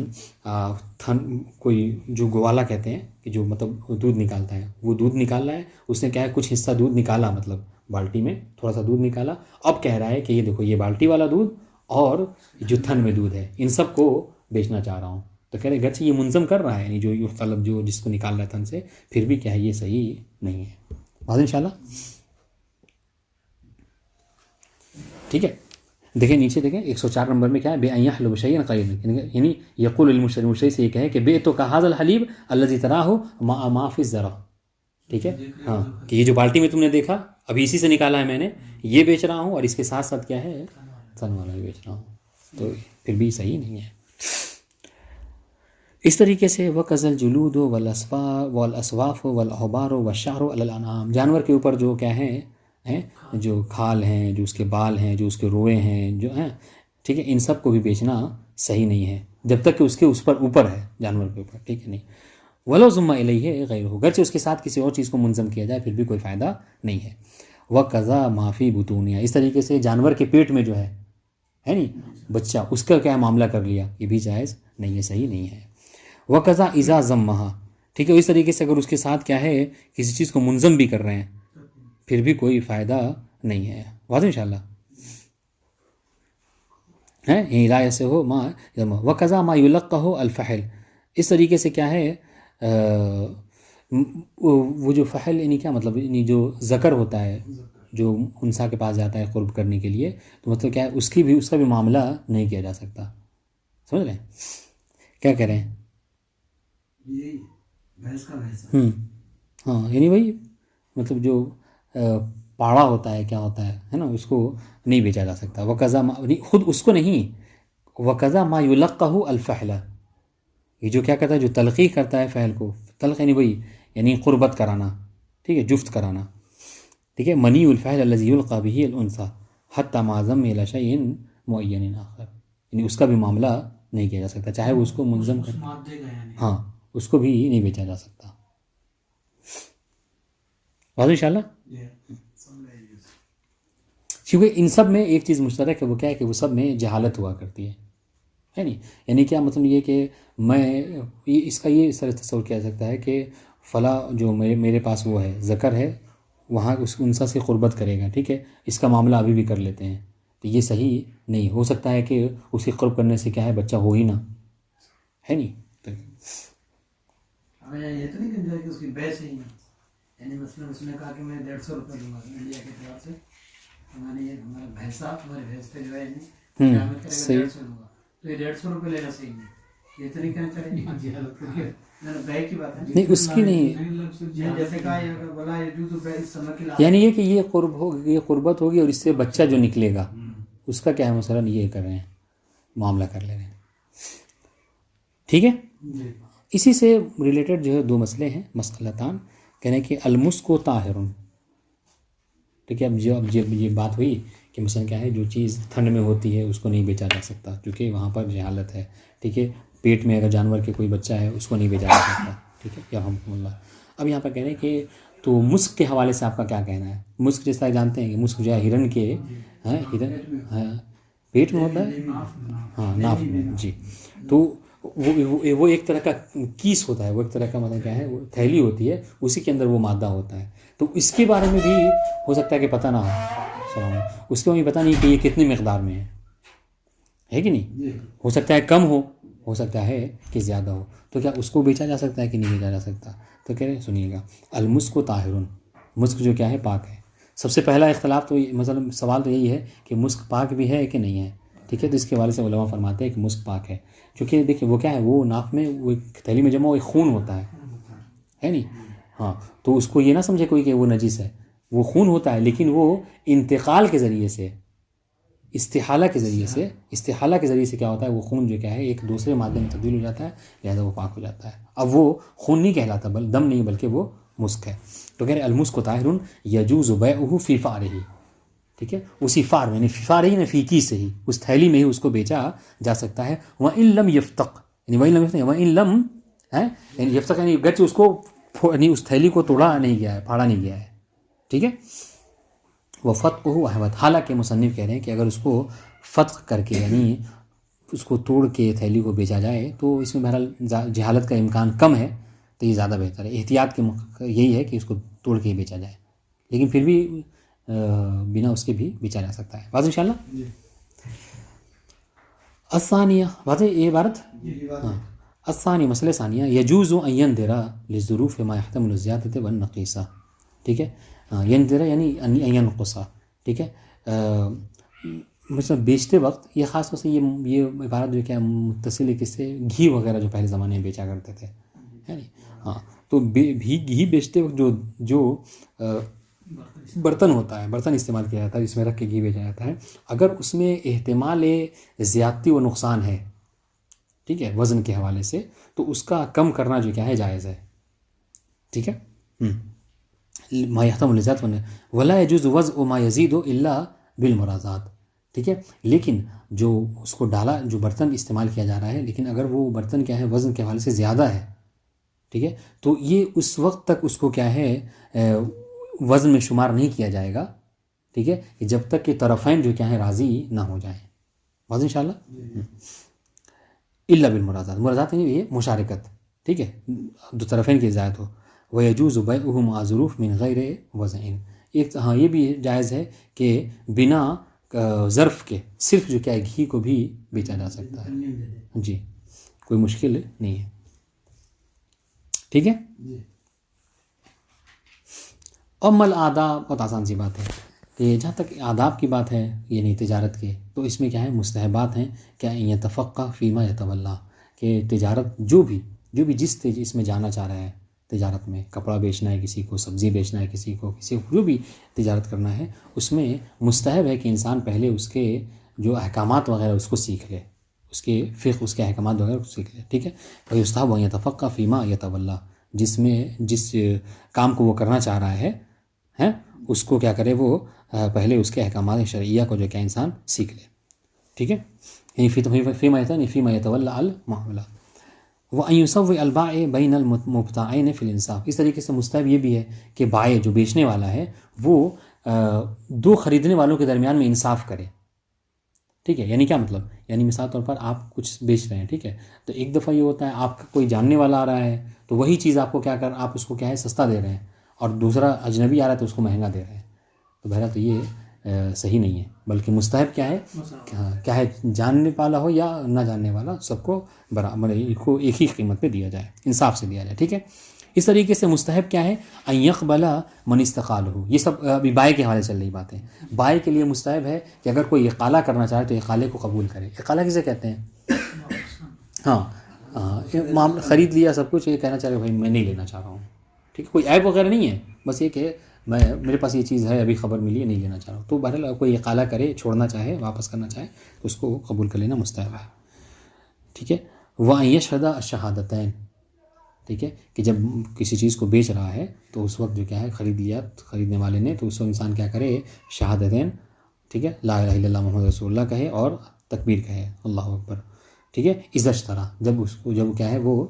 تھن کوئی جو گوالا کہتے ہیں کہ جو مطلب دودھ نکالتا ہے، وہ دودھ نکال رہا ہے، اس نے کیا ہے کچھ حصہ دودھ نکالا، مطلب بالٹی میں تھوڑا سا دودھ نکالا، اب کہہ رہا ہے کہ یہ دیکھو یہ بالٹی والا دودھ اور جو تھن میں دودھ ہے ان سب کو بیچنا چاہ رہا ہوں. تو کہہ رہے گرچہ یہ منظم کر رہا ہے، یعنی جو مطلب جو جس کو نکال رہا ہے تھن سے، پھر بھی کیا ہے یہ صحیح نہیں ہے. بات ان شاء اللہ ٹھیک ہے. دیکھیں نیچے دیکھیں 104 نمبر میں کیا ہے، بے ان یحلب شیئا قلیلا، یعنی یقول المشتری، مشتری سے یہ کہے کہ بے تو کا ھذا الحلیب الذی تراہ ما فی الزرع، ٹھیک ہے، ہاں کہ یہ جو بالٹی میں تم نے دیکھا ابھی اسی سے نکالا ہے میں نے، یہ بیچ رہا ہوں اور اس کے ساتھ ساتھ کیا ہے تھن والا بھی بیچ رہا ہوں، تو پھر بھی صحیح نہیں ہے. اس طریقے سے وَكَذَا الْجُلُودُ وَالْأَصْوَافُ وَالْأَحْبَارُ وَالشَّعْرُ عَلَى الْأَنْعَامِ، جانور کے اوپر جو کیا ہیں جو کھال ہیں، جو اس کے بال ہیں، جو اس کے روئے ہیں، جو ہیں، ٹھیک ہے، ان سب کو بھی بیچنا صحیح نہیں ہے جب تک کہ اس کے اس پر اوپر ہے، جانور کے اوپر، ٹھیک ہے نہیں. وَلَوْ ضُمَّ إِلَيْهِ غَيْرُهُ، گرچہ اس کے ساتھ کسی اور چیز کو منظم کیا جائے پھر بھی کوئی فائدہ نہیں ہے. وَكَذَا مَا فِي بُطُونِهَا، اس طریقے سے جانور کے پیٹ میں جو ہے نہیں بچہ، اس کا کیا معاملہ کر لیا، یہ بھی جائز نہیں ہے، صحیح نہیں ہے. وَكَذَا إِذَا ضَمَّهَا، ٹھیک ہے، اس طریقے سے اگر اس کے ساتھ کیا ہے کسی چیز کو منظم بھی کر رہے ہیں پھر بھی کوئی فائدہ نہیں ہے. واضح انشاءاللہ ہے، لا ایسے ہو ما وَكَذَا مَا يُلَقَّهُ الْفَحْلُ، اس طریقے سے کیا ہے وہ جو فحل یعنی کیا مطلب، یعنی جو ذکر ہوتا ہے جو انسا کے پاس جاتا ہے قرب کرنے کے لیے، تو مطلب کیا ہے اس کا بھی معاملہ نہیں کیا جا سکتا. سمجھ رہے ہیں کیا کہہ رہے ہیں؟ ہاں یعنی وہی مطلب جو پاڑا ہوتا ہے، کیا ہوتا ہے نا، اس کو نہیں بیچا جا سکتا. وَكَذَا خود اس کو نہیں، وَكَذَا مَا يُلَقَّهُ الْفَحْلَ، یہ جو کیا کہتا ہے جو تلقی کرتا ہے فعل کو، تلق یعنی وہی یعنی قربت کرانا، ٹھیک ہے، جفت کرانا، ٹھیک ہے. منی الفعل الذي يلقى به الانثى حتى ما ضم الى شيء معين آخر، یعنی اس کا بھی معاملہ نہیں کیا جا سکتا چاہے وہ اس کو منظم کر، ہاں اس کو بھی نہیں بیچا جا سکتا. واضح انشاءاللہ. کیونکہ ان سب میں ایک چیز مشترک ہے، وہ کیا ہے کہ وہ سب میں جہالت ہوا کرتی ہے نہیں، یعنی کیا مطلب یہ کہ میں اس کا یہ اس طرح تصور کیا جا سکتا ہے کہ فلاں جو میرے پاس وہ ہے ذکر ہے، وہاں اس انسا سے قربت کرے گا، ٹھیک ہے، اس کا معاملہ ابھی بھی کر لیتے ہیں، تو یہ صحیح نہیں ہو سکتا ہے کہ اس کی قرب کرنے سے کیا ہے بچہ ہو ہی نہ، ہے نہیں. یہ تو نہیں کہ اس کی بیچ ہی نہیں، یعنی مثلا اس نے کہا کہ میں 150 روپے دوں گا انڈیا کے اعتبار سے، ہمارا بھینسا ہمارے بھینس پہ جو ہے قیامت کرے گا 150 دوں گا، تو یہ 150 روپے لینا صحیح نہیں، یہ تو نہیں کہنا چاہیے بیع کی بات ہے نہیں، اس کی نہیں، جیسے کہا بولا یعنی یہ کہ یہ قربت ہوگی اور اس سے بچہ جو نکلے گا اس کا کیا ہے مثلا یہ کر رہے ہیں معاملہ کر لے رہے ہیں، ٹھیک ہے. اسی سے ریلیٹڈ جو ہے دو مسئلے ہیں، مسئلتان، کہنے کہ المسک و طاہر، ٹھیک ہے. اب یہ بات ہوئی کہ مثلا کیا ہے جو چیز ٹھنڈ میں ہوتی ہے اس کو نہیں بیچا جا سکتا کیونکہ وہاں پر جہالت ہے، ٹھیک ہے. پیٹ میں اگر جانور کے کوئی بچہ ہے اس کو نہیں بیچا جا سکتا، ٹھیک ہے، یا ہم اللہ. اب یہاں پر کہہ رہے ہیں کہ تو مسک کے حوالے سے آپ کا کیا کہنا ہے؟ مسک جس طرح جانتے ہیں کہ مسک جو ہے ہرن کے ہرن پیٹ میں ہوتا ہے، ہاں ناف میں، جی. تو وہ ایک طرح کا کیس ہوتا ہے، وہ ایک طرح کا مطلب کیا ہے، وہ تھیلی ہوتی ہے، اسی کے اندر وہ مادہ ہوتا ہے. تو اس کے بارے میں بھی ہو سکتا ہے کہ پتہ نہ ہو، السلام علیکم، اس کے بارے میں پتہ نہیں کہ یہ کتنی مقدار میں ہے کہ نہیں. ہو سکتا ہے کم ہو سکتا ہے کہ زیادہ ہو. تو کیا اس کو بیچا جا سکتا ہے کہ نہیں بیچا جا سکتا؟ تو کہہ رہے سنیے گا، المسک طاہر، مسک جو کیا ہے پاک ہے. سب سے پہلا اختلاف تو مثلا سوال تو یہی ہے کہ مسک پاک بھی ہے کہ نہیں ہے. ٹھیک ہے، تو اس کے حوالے سے علماء فرماتے ہیں کہ مسک پاک ہے، کیونکہ دیکھیں وہ کیا ہے، وہ ناف میں وہ ایک تھیلی میں جمع ایک خون ہوتا ہے نہیں. ہاں، تو اس کو یہ نہ سمجھے کوئی کہ وہ نجس ہے، وہ خون ہوتا ہے، لیکن وہ انتقال کے ذریعے سے، استحالہ کے ذریعے سے کیا ہوتا ہے، وہ خون جو کیا ہے ایک دوسرے مادے میں تبدیل ہو جاتا ہے، لہذا وہ پاک ہو جاتا ہے. اب وہ خون نہیں کہلاتا، دم نہیں بلکہ وہ مسک ہے. تو کہہ رہے المسک طاہر یجوز بیعہ فی فارہ، ٹھیک ہے، اسی فار میں، فارہ نہ فیکی سے ہی، اس تھیلی میں ہی اس کو بیچا جا سکتا ہے. وَإِن لم یفتق، وَإِن لم یفتق یعنی گرچہ اس کو یعنی اس تھیلی کو توڑا نہیں گیا ہے، پھاڑا نہیں گیا ہے. ٹھیک ہے، وہ فتق احوط، حالانکہ مصنف کہہ رہے ہیں کہ اگر اس کو فتق کر کے یعنی اس کو توڑ کے تھیلی کو بیچا جائے تو اس میں بہرحال جہالت کا امکان کم ہے، تو یہ زیادہ بہتر ہے. احتیاط کے یہی ہے کہ اس کو توڑ کے ہی بیچا جائے، لیکن پھر بھی بنا اس کے بھی بیچا جا سکتا ہے. واضح انشاءاللہ. الثانیہ، واضح یہ عبارت. ہاں، الثانی، مسئلہ ثانیہ، یجوز ان ينذر للظروف ما يحتمل الزیادۃ والنقیصہ. ٹھیک ہے، ينذر یعنی ان ينقص. ٹھیک ہے، مثلا بیچتے وقت یہ خاص طور سے یہ عبارت جو کیا متصل ہے کس سے، گھی وغیرہ جو پہلے زمانے میں بیچا کرتے تھے، ہے نا. ہاں، تو گھی بیچتے وقت جو برتن ہوتا ہے، برتن استعمال کیا جاتا ہے جس میں رکھ کے گھی بیچا جاتا ہے، اگر اس میں احتمال زیادتی و نقصان ہے، ٹھیک ہے، وزن کے حوالے سے، تو اس کا کم کرنا جو کیا ہے جائز ہے. ٹھیک ہے، ما يحتمل الزیادۃ ولا يجوز وضع ما يزيد الا بالمرازات. ٹھیک ہے، لیکن جو اس کو ڈالا، جو برتن استعمال کیا جا رہا ہے، لیکن اگر وہ برتن کیا ہے وزن کے حوالے سے زیادہ ہے، ٹھیک ہے، تو یہ اس وقت تک اس کو کیا ہے وزن میں شمار نہیں کیا جائے گا. ٹھیک ہے، جب تک کہ طرفین جو کیا ہے راضی نہ ہو جائیں. واضح انشاءاللہ. الا بالمرازات، مرازات یعنی یہ مشارکت، ٹھیک ہے، دو طرفین کی اجازت ہو. ويجوز بيعه مع ظروف من غیر وضع. ایک ہاں یہ بھی جائز ہے کہ بنا ظرف کے صرف جو کیا ہے گھی کو بھی بیچا جا سکتا ہے. جی، کوئی مشکل نہیں ہے. ٹھیک ہے. ام الآداب، بہت آسان سی بات ہے کہ جہاں تک آداب کی بات ہے یعنی تجارت کے، تو اس میں کیا ہے مستحبات ہیں. کیا یتفقہ فیما یتولی، کہ تجارت جو بھی جس اس میں جانا چاہ رہا ہے، تجارت میں کپڑا بیچنا ہے کسی کو، سبزی بیچنا ہے کسی کو جو بھی تجارت کرنا ہے، اس میں مستحب ہے کہ انسان پہلے اس کے جو احکامات وغیرہ اس کو سیکھ لے، اس کے فقہ، اس کے احکامات وغیرہ کو سیکھ لے. ٹھیک ہے، فیستحب ان یتفقہ فیما یتولی، جس کام کو وہ کرنا چاہ رہا ہے اس کو کیا کرے، وہ پہلے اس کے احکامات شرعیہ کو جو کیا انسان سیکھ لے. ٹھیک ہے، یعنی فیما یتولی المعاملہ. وَأَن يُسَوِّئَ الْبَائِعَ بَيْنَ الْمُبْتَاعَيْنِ فِي الْإِنصَافِ. اس طریقے سے مستحب یہ بھی ہے کہ بائع جو بیچنے والا ہے وہ دو خریدنے والوں کے درمیان میں انصاف کرے. ٹھیک ہے، یعنی کیا مطلب، یعنی مثال طور پر آپ کچھ بیچ رہے ہیں، ٹھیک ہے، تو ایک دفعہ یہ ہوتا ہے آپ کا کوئی جاننے والا آ رہا ہے تو وہی چیز آپ کو کیا آپ اس کو کیا ہے سستا دے رہے ہیں، اور دوسرا اجنبی آ رہا ہے تو اس کو مہنگا دے رہے ہیں. تو بہرحال تو یہ صحیح نہیں ہے، بلکہ مستحب کیا ہے، کیا ہے جاننے والا ہو یا نہ جاننے والا، سب کو برابر کو ایک ہی قیمت پہ دیا جائے، انصاف سے دیا جائے. ٹھیک ہے، اس طریقے سے مستحب کیا ہے، ان یقبل من استقالہ. یہ سب ابھی بائع کے حوالے سے چل رہی باتیں. بائع کے لیے مستحب ہے کہ اگر کوئی اقالہ کرنا چاہے تو اقالے کو قبول کرے. اقالہ کسے کہتے ہیں؟ ہاں، خرید لیا سب کچھ، یہ کہنا چاہ رہے بھائی میں نہیں لینا چاہ رہا ہوں. ٹھیک ہے، کوئی عیب وغیرہ نہیں ہے، بس یہ کہ میرے پاس یہ چیز ہے، ابھی خبر ملی ہے، نہیں لینا چاہ رہا ہوں. تو بہرحال کوئی اقالہ کرے، چھوڑنا چاہے، واپس کرنا چاہے تو اس کو قبول کر لینا مستحب ہے. ٹھیک ہے، وَأَن يَشْهَدَ الشَّهَادَتَيْن. ٹھیک ہے، کہ جب کسی چیز کو بیچ رہا ہے تو اس وقت جو کیا ہے خریدنے والے نے، تو اس وقت انسان کیا کرے، شہادتین، ٹھیک ہے، لا الہ الا اللہ محمد رسول اللہ کہے اور تکبیر کہے، اللہ اکبر. ٹھیک ہے، اذا اشترى، جب کیا ہے وہ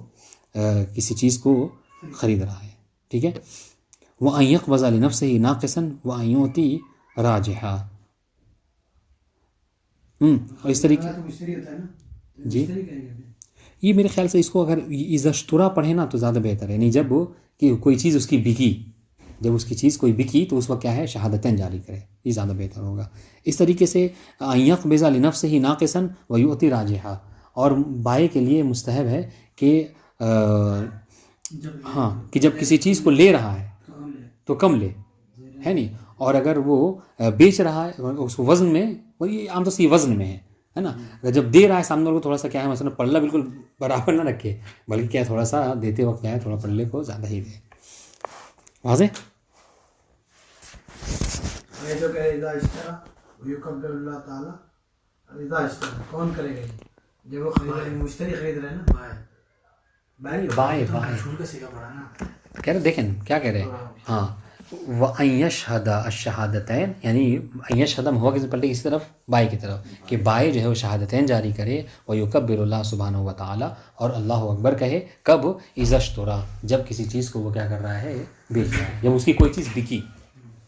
کسی چیز کو خرید رہا ہے. ٹھیک ہے، وَأَن يَقْبَضَ لِنَفْسِهِ نَاقِصًا وَأَن يُؤْتِيَ رَاجِحًا. اور اس طریقے تو مشتری ہوتا ہے نا, جی مشتری کہیں گے یہ میرے خیال سے اس کو اگر اذا اشترا پڑھے نا تو زیادہ بہتر ہے. یعنی جب کہ کوئی چیز اس کی بکی, جب اس کی چیز کوئی بکی تو اس وقت کیا ہے شہادتین جاری کرے, یہ زیادہ بہتر ہوگا. اس طریقے سے ان يقبض لنفسه ناقصا ويؤتي راجحا, اور بائع کے لیے مستحب ہے کہ ہاں کہ جب کسی چیز کو لے رہا ہے تو کم لے, ہے نہیں, اور اگر وہ بیچ رہا ہے اس کو وزن میں, وہی عام طور سے یہ وزن میں ہے نا, اگر جب دے رہا ہے سامنے والے کو تھوڑا سا کیا ہے مثلا پلہ بالکل برابر نہ رکھے, بلکہ کیا ہے تھوڑا سا دیتے وقت کیا ہے تھوڑا پلے کو زیادہ ہی دے. واضح؟ یہ جو کہ اذا اشترا ويكبر اللہ تعالیٰ, اذا اشترا کون کرے گا یہ جب وہ خرید رہے ہیں, مشتری خرید رہے ہیں نا, بائے چھوڑ کا سیکھا پڑا نا, کہہ رہے دیکھیں کیا کہہ رہے ہیں, ہاں وَأَن يَشْهَدَ الشَّهَادَتَيْن, یعنی ان يشهد ہوا کسی پلٹے کسی طرف بائے کی طرف, کہ بائے جو ہے وہ شہادتین جاری کرے, وَيُكَبِّرُ اللَّهُ سبحانہ وتعالی, اور اللہ اکبر کہے, کب اذا اشترا, جب کسی چیز کو وہ کیا کر رہا ہے بیچ رہا ہے, جب اس کی کوئی چیز بکی,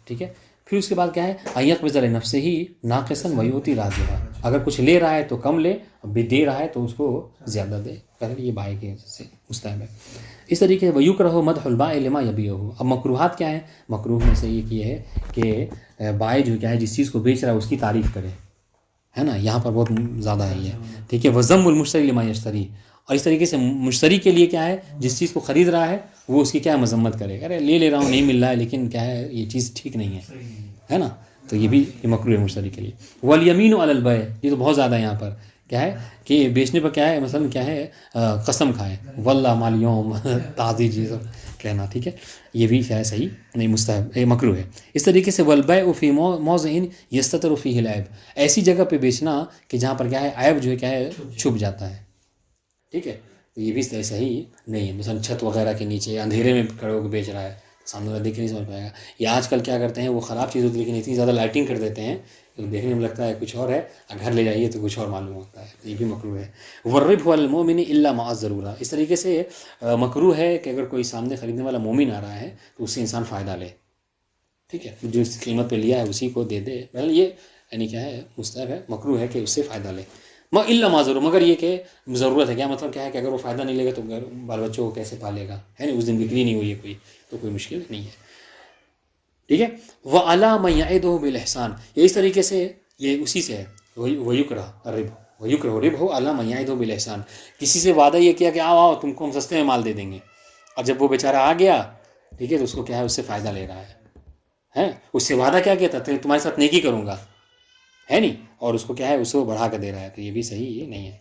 ٹھیک ہے. پھر اس کے بعد کیا ہے ان يقبض لنفسه ناقصا ويؤتي راجحا, اگر کچھ لے رہا ہے تو کم لے, اب دے رہا ہے تو اس کو زیادہ دے, پہلے یہ بائے کے سے مستحب ہے. اس طریقے سے وَيُكْرَهُ مَدْحُ الْبَائِعِ لِمَا يَبِيعُهُ. اب مکروہات کیا ہیں؟ مکروہ میں سے یہ ہے کہ بائع جو کیا ہے جس چیز کو بیچ رہا ہے اس کی تعریف کرے, ہے نا, یہاں پر بہت زیادہ ہے یہ, ٹھیک ہے. وَذَمُّ الْمُشْتَرِي لِمَا يَشْتَرِي, اور اس طریقے سے مشتری کے لیے کیا ہے جس چیز کو خرید رہا ہے وہ اس کی کیا ہے مذمت کرے, ارے لے رہا ہوں نہیں مل رہا ہے لیکن کیا ہے یہ چیز ٹھیک نہیں ہے نا, تو یہ بھی مکروہ ہے مشتری کے لیے. وَالْيَمِينُ عَلَى الْبَيْعِ, یہ تو بہت زیادہ ہے یہاں پر, کیا ہے کہ بیچنے پر کیا ہے مثلا کیا ہے قسم کھائے, واللہ مال یوم تعزیز یہ سب کہنا, ٹھیک ہے, یہ بھی کیا ہے صحیح نہیں, مستحب مکروہ ہے. اس طریقے سے والبیع فی موضع یستتر فیہ العیب, ایسی جگہ پہ بیچنا کہ جہاں پر کیا ہے عیب جو ہے کیا ہے چھپ جاتا ہے, ٹھیک ہے, تو یہ بھی صحیح نہیں ہے. مثلا چھت وغیرہ کے نیچے اندھیرے میں کھڑے ہو کے بیچ رہا ہے, سامنے والا دیکھ نہیں سمجھ پائے گا. یا آج کل کیا کرتے ہیں وہ خراب چیز ہوتی ہے لیکن اتنی زیادہ لائٹنگ کر دیتے ہیں تو دیکھنے میں لگتا ہے کچھ اور ہے, گھر لے جائیے تو کچھ اور معلوم ہوتا ہے, یہ بھی مکروہ ہے. والربح علی المؤمن الا مع الضرورہ, اس طریقے سے مکروہ ہے کہ اگر کوئی سامنے خریدنے والا مومن آ رہا ہے تو اس سے انسان فائدہ لے, ٹھیک ہے, جو اس قیمت پہ لیا ہے اسی کو دے دے, بہرحال یہ یعنی کیا ہے مستحب ہے, مکروہ ہے کہ اس سے فائدہ لے. الا مع ضرور, مگر یہ کہ ضرورت ہے, کیا مطلب کیا ہے کہ اگر وہ فائدہ نہیں لے گا تو بال بچوں کو کیسے پالے گا, ہے نا, اس دن بکری نہیں ہوئی ہے کوئی تو کوئی مشکل نہیں ہے, ٹھیک ہے. وَعَلَىٰ مَن يَعِدُهُ بِالْإِحْسَانِ, یہ اس طریقے سے یہ اسی سے ہے, وَيُكْرَهُ الرِّبْحُ وَيُكْرَهُ الرِّبْحُ عَلَىٰ مَن يَعِدُهُ بِالْإِحْسَانِ, کسی سے وعدہ یہ کیا کہ آؤ تم کو ہم سستے میں مال دے دیں گے, اور جب وہ بیچارہ آ گیا, ٹھیک ہے, تو اس کو کیا ہے اس سے فائدہ لے رہا ہے, اس سے وعدہ کیا کہتا ہے تمہارے ساتھ نیکی کروں گا, ہے نہیں, اور اس کو کیا ہے اس کو بڑھا کر دے رہا ہے, تو یہ بھی صحیح نہیں ہے.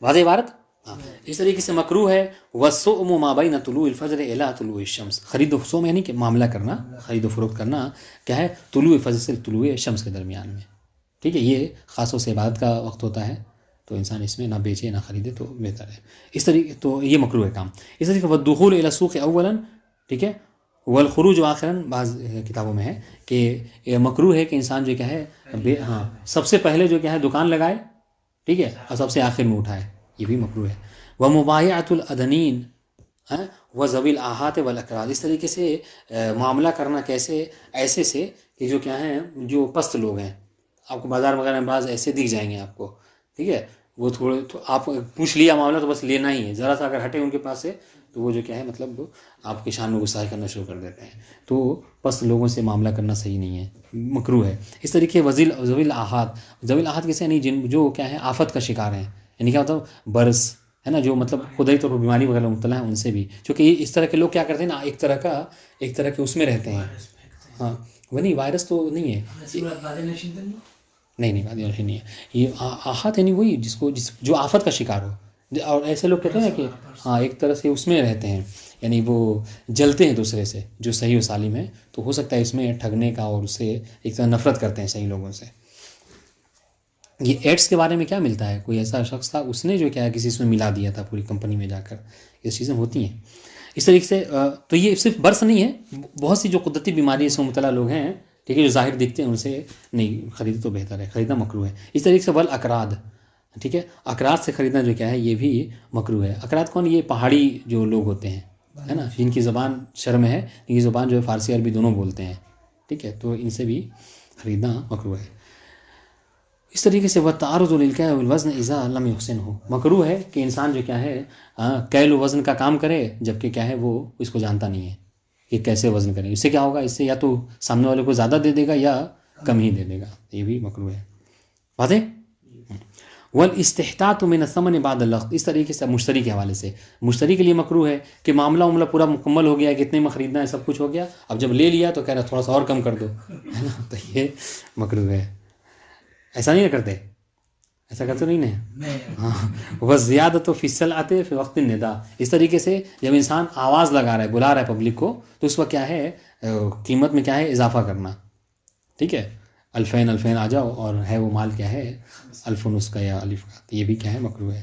واضح عبارت. ہاں, اس طریقے سے مکروہ ہے وَالصُّؤْمُ مَا بَيْنَ طُلُوعِ الْفَجْرِ إِلَىٰ طُلُوعِ الشَّمْسِ, خرید و فروخت یعنی کہ معاملہ کرنا, خرید و فروخت کرنا کیا ہے طلوع فجر سے طلوع شمس کے درمیان میں, ٹھیک ہے, یہ خاص طور سے عبادت کا وقت ہوتا ہے تو انسان اس میں نہ بیچے نہ خریدے تو بہتر ہے. اس طریقے تو یہ مکروہ ہے کام. اس طریقے والدخول إلى السوق اولا, ٹھیک ہے, والخروج آخراً, بعض کتابوں میں ہے کہ مکروہ ہے کہ انسان جو کیا ہے ہاں سب سے پہلے جو کیا ہے دکان لگائے, ٹھیک ہے, اور سب سے آخر میں اٹھائے, یہ بھی مکروہ ہے. ومبایعۃ الادنین وذوی الآحات والاقراض, اس طریقے سے معاملہ کرنا کیسے, ایسے سے کہ جو کیا ہیں جو پست لوگ ہیں, آپ کو بازار وغیرہ میں بعض ایسے دکھ جائیں گے آپ کو, ٹھیک ہے, وہ تھوڑے تو آپ پوچھ لیا معاملہ تو بس لینا ہی ہے, ذرا سا اگر ہٹے ان کے پاس سے تو وہ جو کیا ہے مطلب آپ کی شان میں گستاخی کرنا شروع کر دیتے ہیں, تو پست لوگوں سے معاملہ کرنا صحیح نہیں ہے, مکروہ ہے. اس طریقے ذوی الآحات, ذوی الآحات کیسے یعنی جن جو کیا ہے آفت کا شکار ہیں, یعنی کیا مطلب برس, ہے نا, جو مطلب خدائی طور پر بیماری وغیرہ مبتلا ہیں, ان سے بھی, چونکہ اس طرح کے لوگ کیا کرتے ہیں نا ایک طرح کے اس میں رہتے ہیں, ہاں وہ نہیں وائرس تو نہیں ہے, نہیں وادی نشین نہیں ہے, یہ آحت یعنی وہی جو آفت کا شکار ہو, اور ایسے لوگ کہتے ہیں نا کہ ہاں ایک طرح سے اس میں رہتے ہیں, یعنی وہ جلتے ہیں دوسرے سے جو صحیح و سالم ہے, تو ہو سکتا ہے اس میں ٹھگنے کا اور اس سے ایک طرح نفرت کرتے ہیں صحیح لوگوں سے. یہ ایڈس کے بارے میں کیا ملتا ہے, کوئی ایسا شخص تھا اس نے جو کیا ہے کسی اس میں ملا دیا تھا پوری کمپنی میں جا کر, یہ چیزیں ہوتی ہیں. اس طریقے سے تو یہ صرف برس نہیں ہے, بہت سی جو قدرتی بیماری سے مبتلا لوگ ہیں, ٹھیک ہے, جو ظاہر دکھتے ہیں ان سے نہیں خرید تو بہتر ہے, خریدنا مکروہ ہے. اس طریقے سے والاقراض, ٹھیک ہے, اقراض سے خریدنا جو کیا ہے یہ بھی مکروہ ہے. اقراض کون, یہ پہاڑی جو لوگ ہوتے ہیں, ہے نا, جن کی زبان شرم ہے, ان کی زبان جو ہے فارسی عربی دونوں بولتے ہیں, ٹھیک ہے, تو ان سے بھی خریدنا مکروہ ہے. اس طریقے سے وَالتَّعَرُضُ لِلْكَيْلِ وَالْوَزْنِ إِذَا لَمْ يُحْسِنْهُ, مکروہ ہے کہ انسان جو کیا ہے کیل و وزن کا کام کرے جبکہ کیا ہے وہ اس کو جانتا نہیں ہے کہ کیسے وزن کریں. اس سے کیا ہوگا, اس سے یا تو سامنے والے کو زیادہ دے دے گا یا کم ہی دے دے گا, یہ بھی مکروہ ہے. واضح. والاستحتاط من الثمن بعد اللقط, اس طریقے سے مشتری کے حوالے سے, مشتری کے لیے مکروہ ہے کہ معاملہ پورا مکمل ہو گیا, کتنے میں خریدنا ہے سب کچھ ہو گیا, اب جب لے لیا تو کہہ رہا تھوڑا سا اور کم کر دو, ہے نا, تو یہ مکروہ ہے. ایسا نہیں کرتے, ایسا کرتے نہیں نا, ہاں. وَالزِّيَادَةُ فِي السَّلْعَةِ فِي وَقْتِ النِّدَاءِ, اس طریقے سے جب انسان آواز لگا رہا ہے, بلا رہا ہے پبلک کو, تو اس وقت کیا ہے قیمت میں کیا ہے اضافہ کرنا, ٹھیک ہے, الفین آ جاؤ اور ہے وہ مال کیا ہے الفنس کا یا الف کا, یہ بھی کیا ہے مکروہ ہے.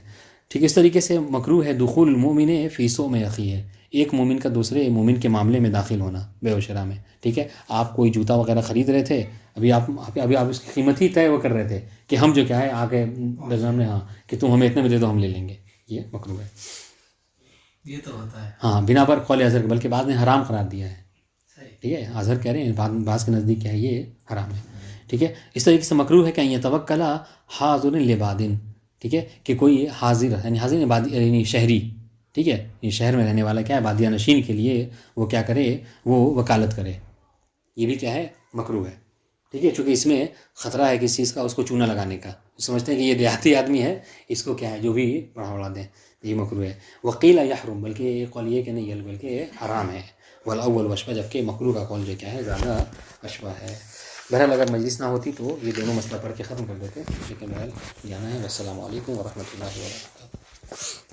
ٹھیک ہے, اس طریقے سے مکروہ ہے دخول المؤمن فی صوم اخیہ, ایک مومن کا دوسرے مومن کے معاملے میں داخل ہونا بے و شرع میں. ٹھیک ہے, آپ کوئی جوتا وغیرہ خرید رہے تھے, ابھی آپ اس کی قیمت ہی طے وہ کر رہے تھے کہ ہم جو کیا ہے آ کے میں, ہاں کہ تم ہمیں اتنے میں دے دو ہم لے لیں گے, یہ مکروہ ہے. یہ تو ہوتا ہے ہاں, بنا پر قول اظہر, بلکہ بعض نے حرام قرار دیا ہے. ٹھیک ہے, اظہر کہہ رہے ہیں بعض کے نزدیک کیا ہے یہ حرام ہے. ٹھیک ہے, اس طریقے سے مکروہ ہے کہ یتوکل حاضر لبادن, ٹھیک ہے, کہ کوئی حاضر یعنی حاضر یعنی شہری, ٹھیک ہے, یہ شہر میں رہنے والا کیا ہے بادیہ نشین کے لیے وہ کیا کرے, وہ وکالت کرے, یہ بھی کیا ہے مکروہ ہے. ٹھیک ہے, چونکہ اس میں خطرہ ہے کس چیز کا, اس کو چونا لگانے کا, سمجھتے ہیں کہ یہ دیہاتی آدمی ہے, اس کو کیا ہے جو بھی بڑھا دیں, یہ مکروہ ہے. وقیل یحرم, بلکہ یہ قول یہ کہ نہیں بلکہ یہ حرام ہے. والاول وشبہ, جبکہ مکروہ کا قول جو کیا ہے زیادہ اشبہ ہے. بہرحال اگر مجلس نہ ہوتی تو یہ دونوں مسئلہ پڑھ کے ختم کر دیتے, لیکن بہرحال جانا ہے. السلام علیکم ورحمۃ اللہ وبرکاتہ.